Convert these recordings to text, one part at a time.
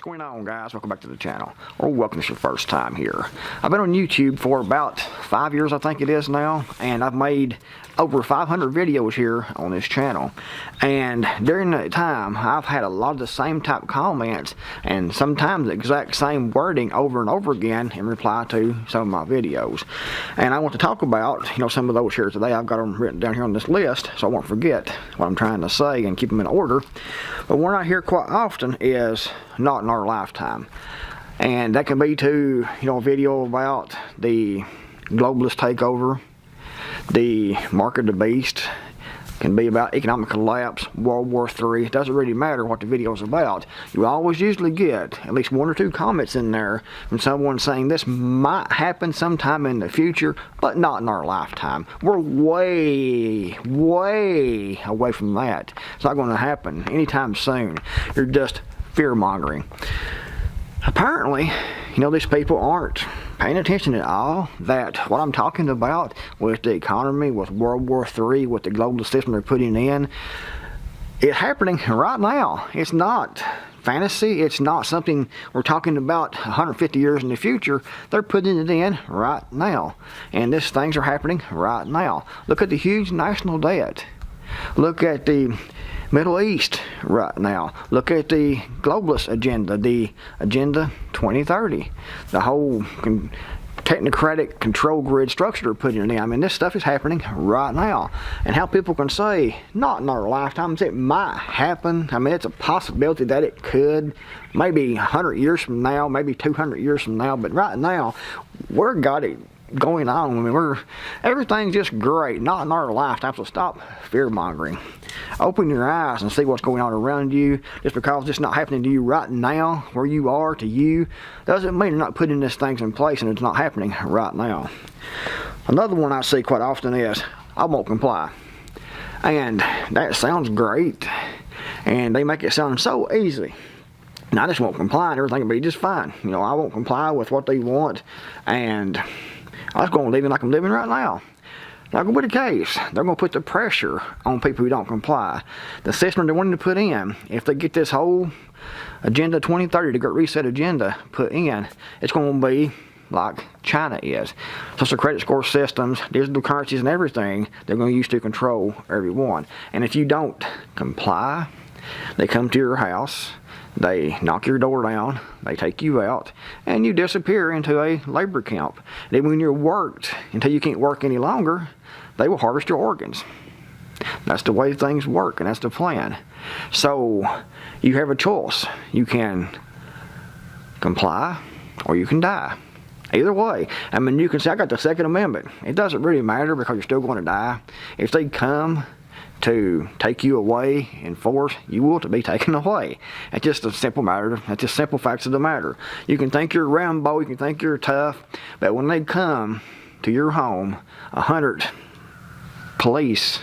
going on, guys? Welcome back to the channel, or welcome if it's your first time here. I've been on YouTube for about 5 years, I think it is now, and I've made over 500 videos here on this channel. And during that time, I've had a lot of the same type comments and sometimes the exact same wording over and over again in reply to some of my videos. And I want to talk about, some of those here today. I've got them written down here on this list so I won't forget what I'm trying to say and keep them in order. But one I hear quite often is not in our lifetime. And that can be to, a video about the globalist takeover, the mark of the beast, can be about economic collapse, World War III. It doesn't really matter what the video is about. You always usually get at least 1 or 2 comments in there from someone saying this might happen sometime in the future, but not in our lifetime. We're way, way away from that. It's not going to happen anytime soon. You're just fear-mongering. Apparently, these people aren't paying attention at all that what I'm talking about with the economy, with World War III, with the global system they're putting in, it's happening right now. It's not fantasy. It's not something we're talking about 150 years in the future. They're putting it in right now. And these things are happening right now. Look at the huge national debt. Look at the Middle East right now. Look at the globalist agenda, the Agenda 2030. The whole technocratic control grid structure they're putting in. I mean, this stuff is happening right now. And how people can say, not in our lifetimes, it might happen. I mean, it's a possibility that it could. Maybe 100 years from now, maybe 200 years from now. But right now, we've got it going on. I mean, everything's just great. Not in our lifetime, so stop fear-mongering. Open your eyes and see what's going on around you. Just because it's not happening to you right now, where you are, to you, doesn't mean you're not putting these things in place and it's not happening right now. Another one I see quite often is, I won't comply. And that sounds great. And they make it sound so easy. And I just won't comply and everything will be just fine. I won't comply with what they want, and I was going to live like I'm living right now. Not going to be the case. They're going to put the pressure on people who don't comply. The system they're wanting to put in, if they get this whole Agenda 2030, the Great Reset agenda put in, it's going to be like China is. Social credit score systems, digital currencies and everything, they're going to use to control everyone. And if you don't comply, they come to your house, they knock your door down, they take you out, and you disappear into a labor camp. Then when you're worked until you can't work any longer, they will harvest your organs. That's the way things work, and that's the plan. So you have a choice. You can comply or you can die. Either way. I mean, you can say, I got the Second Amendment. It doesn't really matter because you're still going to die. If they come to take you away in force, you will to be taken away. It's just a simple matter. That's just simple facts of the matter. You can think you're Rambo, you can think you're tough, but when they come to your home, 100 police,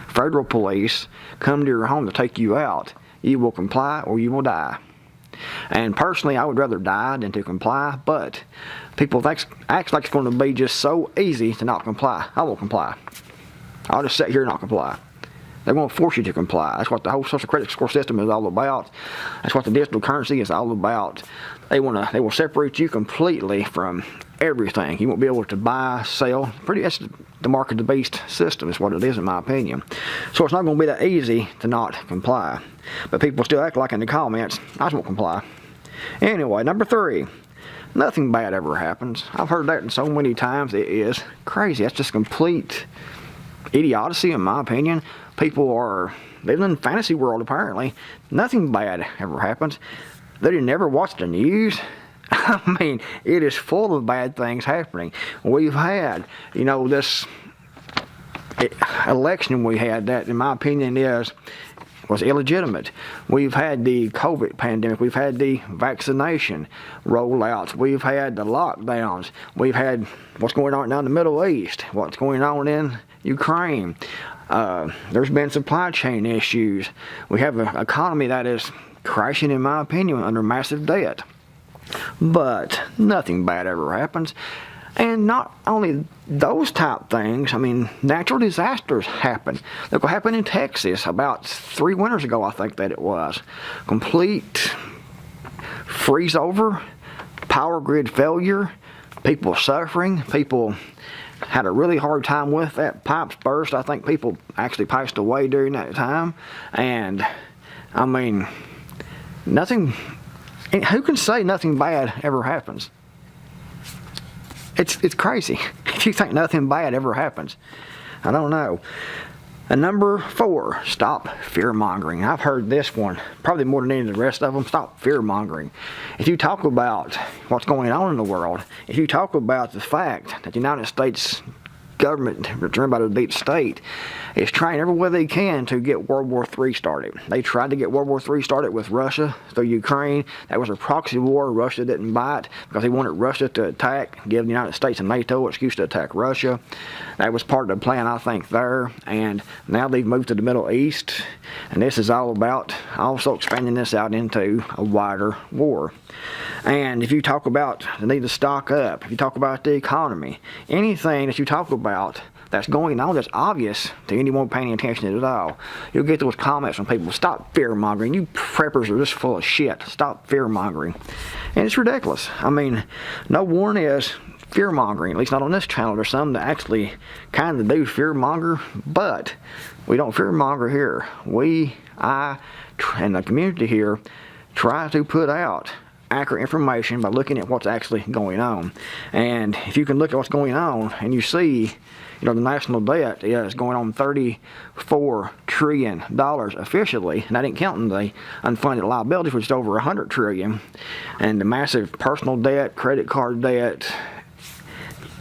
federal police, come to your home to take you out, you will comply or you will die. And personally, I would rather die than to comply, but people act like it's going to be just so easy to not comply. I won't comply. I'll just sit here and not comply. They won't force you to comply. That's what the whole social credit score system is all about. That's what the digital currency is all about. They will separate you completely from everything. You won't be able to buy, sell. That's the mark of the beast system is what it is in my opinion. So it's not going to be that easy to not comply. But people still act like in the comments, I just won't comply. Anyway, number 3. Nothing bad ever happens. I've heard that so many times. It is crazy. That's just complete idiocy in my opinion. People are living in a fantasy world apparently. Nothing bad ever happens. They never watch the news. I mean, it is full of bad things happening. We've had, this election we had that in my opinion was illegitimate. We've had the COVID pandemic. We've had the vaccination rollouts. We've had the lockdowns. We've had what's going on now in the Middle East. What's going on in Ukraine. There's been supply chain issues. We have an economy that is crashing, in my opinion, under massive debt. But nothing bad ever happens. And not only those type things, I mean, natural disasters happen. Look what happened in Texas about 3 winters ago, I think that it was. Complete freeze over, power grid failure, people suffering, people had a really hard time with that. Pipes burst. I think people actually passed away during that time. And I mean, nothing, who can say nothing bad ever happens? It's crazy if you think nothing bad ever happens. I don't know. And number 4, stop fear-mongering. I've heard this one probably more than any of the rest of them. Stop fear-mongering. If you talk about what's going on in the world, if you talk about the fact that the United States government, represented by the deep state, is trying every way they can to get World War III started. They tried to get World War III started with Russia through Ukraine. That was a proxy war. Russia didn't bite because they wanted Russia to attack, give the United States and NATO an excuse to attack Russia. That was part of the plan, I think, there. And now they've moved to the Middle East, and this is all about also expanding this out into a wider war. And if you talk about the need to stock up, if you talk about the economy, anything that you talk about that's going on that's obvious to anyone paying attention at all, you'll get those comments from people, stop fear-mongering, you preppers are just full of shit, stop fear-mongering. And it's ridiculous. I mean, no one is fear-mongering, at least not on this channel. There's some that actually kind of do fear-monger, but we don't fear-monger here. I, and the community here try to put out accurate information by looking at what's actually going on. And if you can look at what's going on and you see, the national debt is going on $34 trillion officially, and that ain't counting the unfunded liabilities, which is over $100 trillion, and the massive personal debt, credit card debt.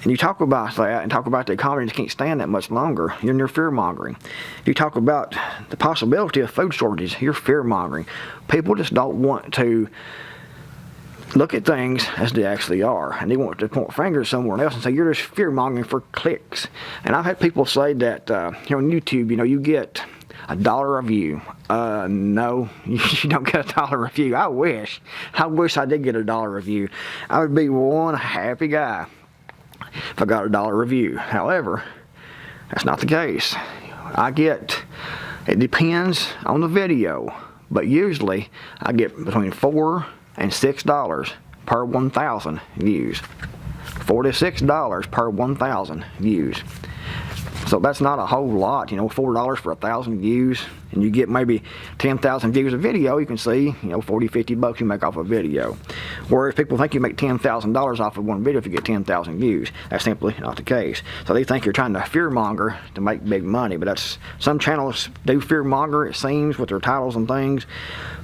And you talk about that and talk about the economy just can't stand that much longer, you're fear-mongering. If you talk about the possibility of food shortages, you're fear-mongering. People just don't want to look at things as they actually are, and they want to point fingers somewhere else and say you're just fear-mongering for clicks. And I've had people say that here on YouTube, you get $1 a view. No, you don't get $1 a view. I wish I did get $1 a view. I would be one happy guy if I got $1 a view. However, that's not the case. It depends on the video, but usually I get between $4 and $6 per 1,000 views. $4 to $6 per 1,000 views. So that's not a whole lot, $4 for 1,000 views, and you get maybe 10,000 views a video. You can see, $40-50 you make off a video. Whereas people think you make $10,000 off of one video if you get 10,000 views. That's simply not the case. So they think you're trying to fearmonger to make big money, but some channels do fearmonger, it seems, with their titles and things.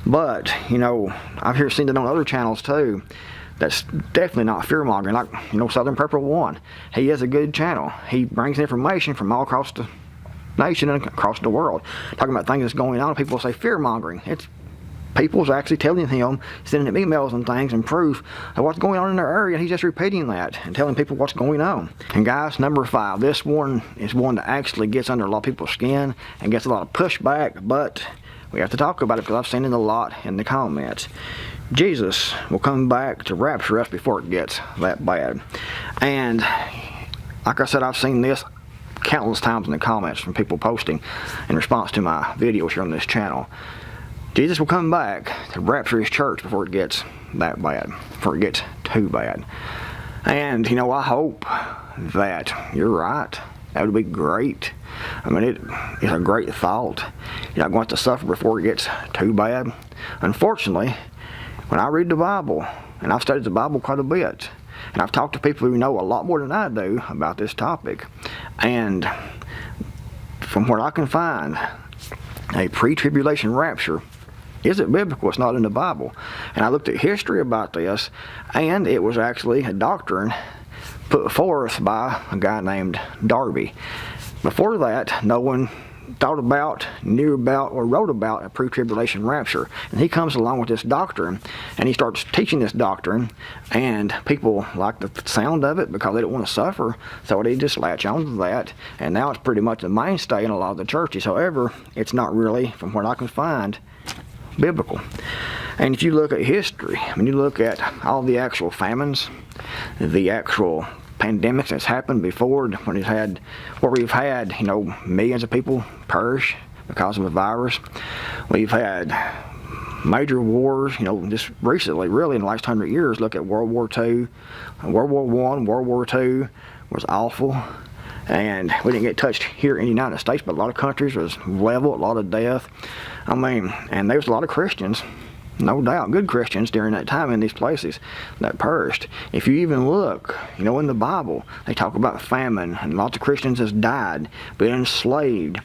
But I've seen it on other channels too. That's definitely not fear-mongering, like, Southern Prepper 1. He is a good channel. He brings information from all across the nation and across the world, talking about things that's going on. People say fear-mongering. It's people's actually telling him, sending him emails and things and proof of what's going on in their area, and he's just repeating that and telling people what's going on. And guys, number 5, this one is one that actually gets under a lot of people's skin and gets a lot of pushback, but we have to talk about it because I've seen it a lot in the comments. Jesus will come back to rapture us before it gets that bad. And like I said, I've seen this countless times in the comments from people posting in response to my videos here on this channel. Jesus will come back to rapture his church before it gets that bad, before it gets too bad. And I hope that you're right. That would be great. I mean, it's a great thought. You're not going to suffer before it gets too bad. Unfortunately, when I read the Bible, and I've studied the Bible quite a bit, and I've talked to people who know a lot more than I do about this topic, and from what I can find, a pre-tribulation rapture isn't biblical. It's not in the Bible. And I looked at history about this, and it was actually a doctrine put forth by a guy named Darby. Before that, no one thought about, knew about, or wrote about a pre-tribulation rapture. And he comes along with this doctrine, and he starts teaching this doctrine, and people like the sound of it because they don't want to suffer, so they just latch on to that, and now it's pretty much the mainstay in a lot of the churches. However, it's not really, from what I can find, biblical. And if you look at history, when you look at all the actual famines, the actual pandemics that's happened before, when we've had millions of people perish because of a virus. We've had major wars, just recently, really in the last 100 years. Look at World War II, World War I, World War II was awful. And we didn't get touched here in the United States, but a lot of countries was level, a lot of death. And there was a lot of Christians, no doubt, good Christians during that time in these places that perished. If you even look, in the Bible, they talk about famine, and lots of Christians has died, been enslaved.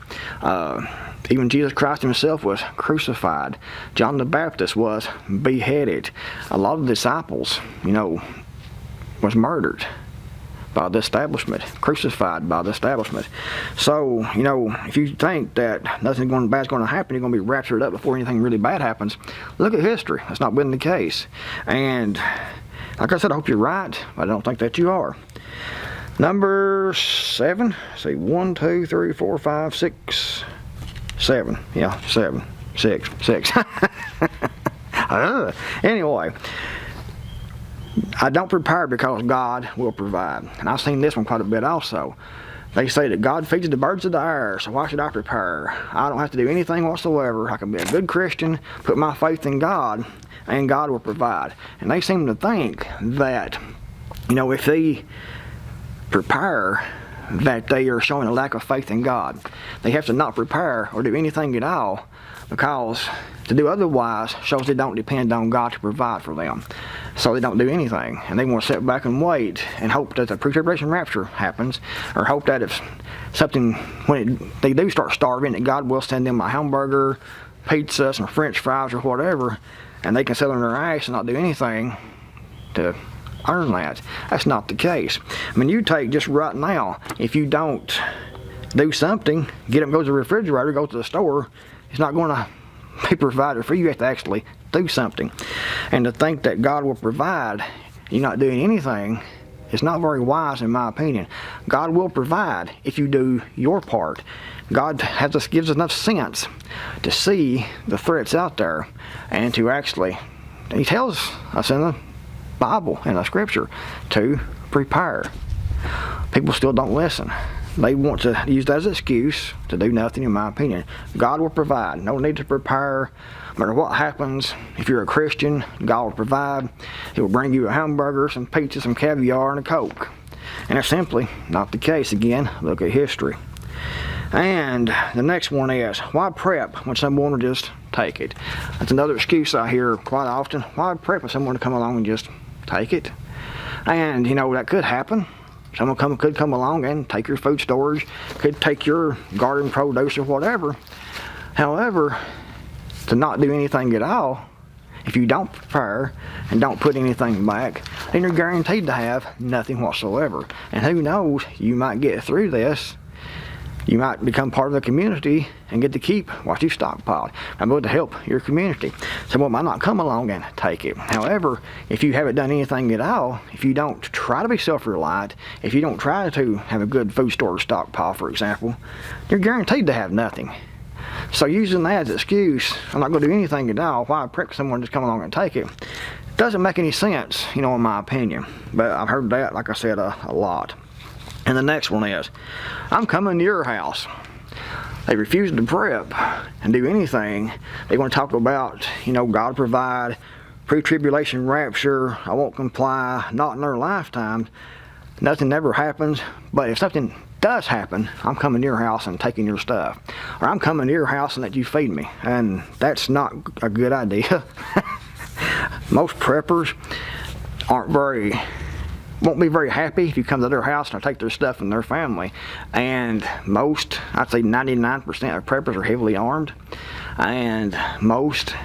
Even Jesus Christ himself was crucified. John the Baptist was beheaded. A lot of disciples, was murdered by the establishment, crucified by the establishment. So, if you think that nothing bad's going to happen, you're going to be raptured up before anything really bad happens, look at history. That's not been the case. And like I said, I hope you're right, but I don't think that you are. Number 7. See, 1, 2, 3, 4, 5, 6, 7. Yeah, 7, 6, 6. Anyway. I don't prepare because God will provide. And I've seen this one quite a bit also. They say that God feeds the birds of the air, so why should I prepare? I don't have to do anything whatsoever. I can be a good Christian, put my faith in God, and God will provide. And they seem to think that, if they prepare, that they are showing a lack of faith in God. They have to not prepare or do anything at all, because to do otherwise shows they don't depend on God to provide for them. So they don't do anything, and they want to sit back and wait and hope that the pre-tribulation rapture happens, or hope that if something, when they do start starving, that God will send them a hamburger, pizza, some French fries or whatever, and they can sit on their ass and not do anything to earn that. That's not the case. You take just right now, if you don't do something, get up, go to the refrigerator, go to the store, it's not going to be provided for you. You have to actually do something. And to think that God will provide, you're not doing anything, is not very wise in my opinion. God will provide if you do your part. God gives us enough sense to see the threats out there, and to actually, He tells us in the Bible and the Scripture to prepare. People still don't listen. They want to use that as an excuse to do nothing, in my opinion. God will provide. No need to prepare. No matter what happens, if you're a Christian, God will provide. He will bring you a hamburger, some pizza, some caviar, and a Coke. And that's simply not the case. Again, look at history. And the next one is, why prep when someone will just take it? That's another excuse I hear quite often. Why prep when someone will come along and just take it? And, that could happen. Someone could come along and take your food storage, could take your garden produce or whatever. However, to not do anything at all, if you don't prepare and don't put anything back, then you're guaranteed to have nothing whatsoever. And who knows, you might get through this. You might become part of the community and get to keep what you've stockpiled. I'm going to help your community. Someone might not come along and take it. However, if you haven't done anything at all, if you don't try to be self-reliant, if you don't try to have a good food storage stockpile, for example, you're guaranteed to have nothing. So using that as an excuse, I'm not going to do anything at all, why prep someone to just come along and take it, doesn't make any sense, in my opinion. But I've heard that, like I said, a lot. And the next one is, I'm coming to your house. They refuse to prep and do anything. They want to talk about, God provide, pre-tribulation rapture, I won't comply, not in their lifetime. Nothing ever happens. But if something does happen, I'm coming to your house and taking your stuff. Or I'm coming to your house and let you feed me. And that's not a good idea. Most preppers won't be very happy if you come to their house and take their stuff and their family. And most, I'd say 99% of preppers are heavily armed, and most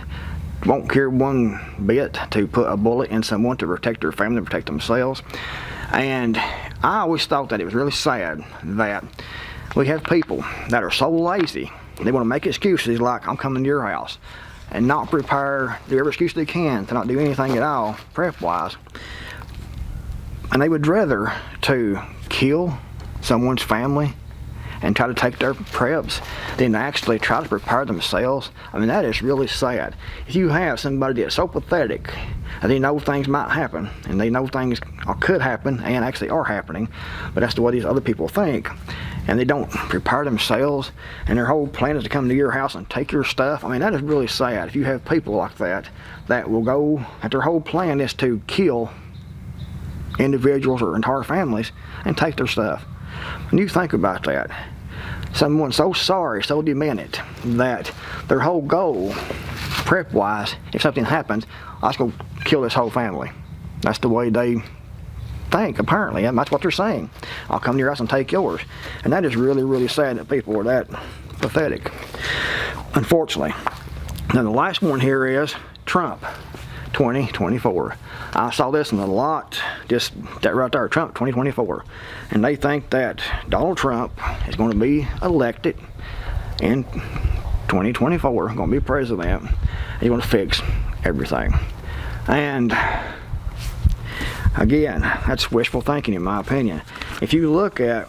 won't care one bit to put a bullet in someone to protect their family, protect themselves. And I always thought that it was really sad that we have people that are so lazy. They want to make excuses like, I'm coming to your house, and not prepare, do every excuse they can to not do anything at all prep-wise. And they would rather to kill someone's family and try to take their preps than actually try to prepare themselves. That is really sad. If you have somebody that's so pathetic and they know things might happen, and they know things could happen and actually are happening, but that's the way these other people think, and they don't prepare themselves, and their whole plan is to come to your house and take your stuff. I mean, that is really sad. If you have people like that will go, that their whole plan is to kill individuals or entire families and take their stuff. When you think about that, someone so sorry, so demented, that their whole goal, prep-wise, if something happens, let's go kill this whole family. That's the way they think, apparently, and that's what they're saying. I'll come to your house and take yours. And that is really, really sad that people are that pathetic, unfortunately. Now the last one here is Trump 2024. I saw this in a lot, just that right there, Trump 2024. And they think that Donald Trump is going to be elected in 2024, going to be president. He's going to fix everything. And again, that's wishful thinking in my opinion. If you look at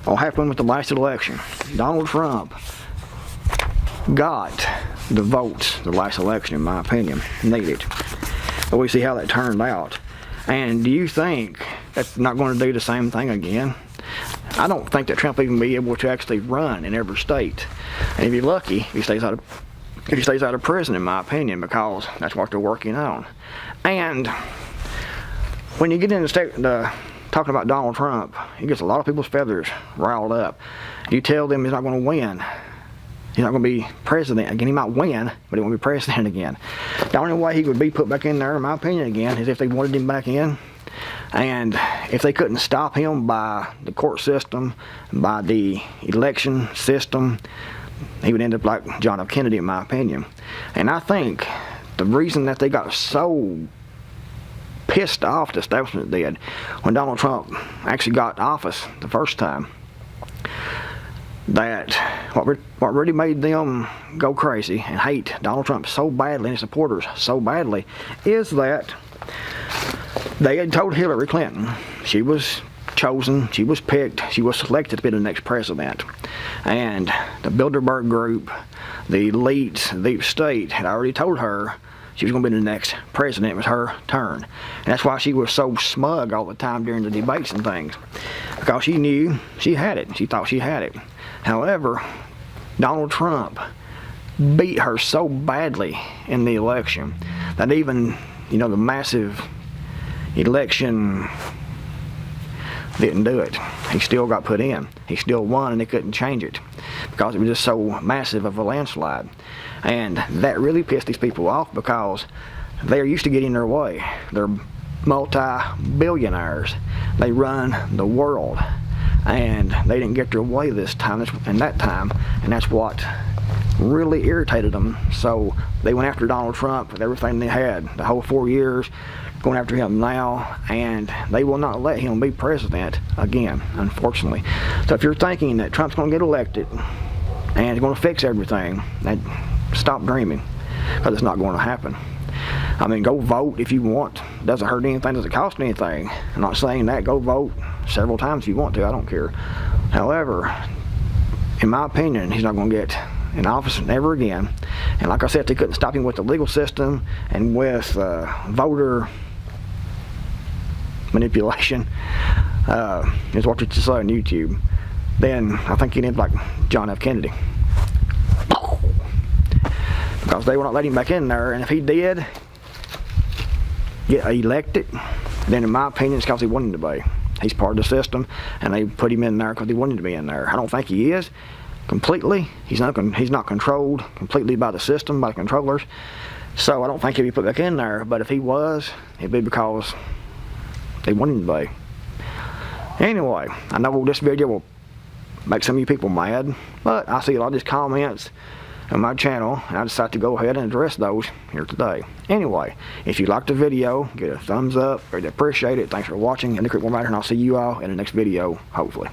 what happened with the last election, Donald Trump got the votes the last election, in my opinion, needed. But we see how that turned out. And do you think that's not going to do the same thing again? I don't think that Trump even be able to actually run in every state. And if you're lucky, he stays out of prison, in my opinion, because that's what they're working on. And when you get into talking about Donald Trump, he gets a lot of people's feathers riled up. You tell them he's not going to win. He's not going to be president again. He might win, but he won't be president again. The only way he would be put back in there, in my opinion, again, is if they wanted him back in. And if they couldn't stop him by the court system, by the election system, he would end up like John F. Kennedy, in my opinion. And I think the reason that they got so pissed off, the establishment did, when Donald Trump actually got office the first time, that what really made them go crazy and hate Donald Trump so badly and his supporters so badly is that they had told Hillary Clinton she was chosen, she was picked, she was selected to be the next president. And the Bilderberg group, the elites, the deep state had already told her she was going to be the next president. It was her turn. And that's why she was so smug all the time during the debates and things. Because she knew she had it. She thought she had it. However, Donald Trump beat her so badly in the election that even, the massive election didn't do it. He still got put in. He still won, and they couldn't change it because it was just so massive of a landslide. And that really pissed these people off because they're used to getting their way. They're multi-billionaires. They run the world, and they didn't get their way this time and that time, and that's what really irritated them. So they went after Donald Trump with everything they had, the whole 4 years, going after him now, and they will not let him be president again, unfortunately. So if you're thinking that Trump's going to get elected and he's going to fix everything, stop dreaming, because it's not going to happen. I mean, go vote if you want. It doesn't hurt anything, doesn't cost anything. I'm not saying that. Go vote several times if you want to, I don't care. However, in my opinion, he's not going to get in office ever again. And like I said, they couldn't stop him with the legal system and with voter manipulation, is what you saw on YouTube. Then I think he'd end up like John F. Kennedy. Because they will not let him back in there, and if he did get elected, then in my opinion it's because he wanted to be. He's part of the system, and they put him in there because he wanted to be in there. I don't think he is completely. He's not controlled completely by the system, by the controllers. So I don't think he'd be put back in there. But if he was, it'd be because they wanted him to be. Anyway, I know this video will make some of you people mad, but I see a lot of these comments on my channel, and I decided to go ahead and address those here today. Anyway, if you liked the video, give it a thumbs up. I'd appreciate it. Thanks for watching. And the Creekmore Matter, and I'll see you all in the next video, hopefully.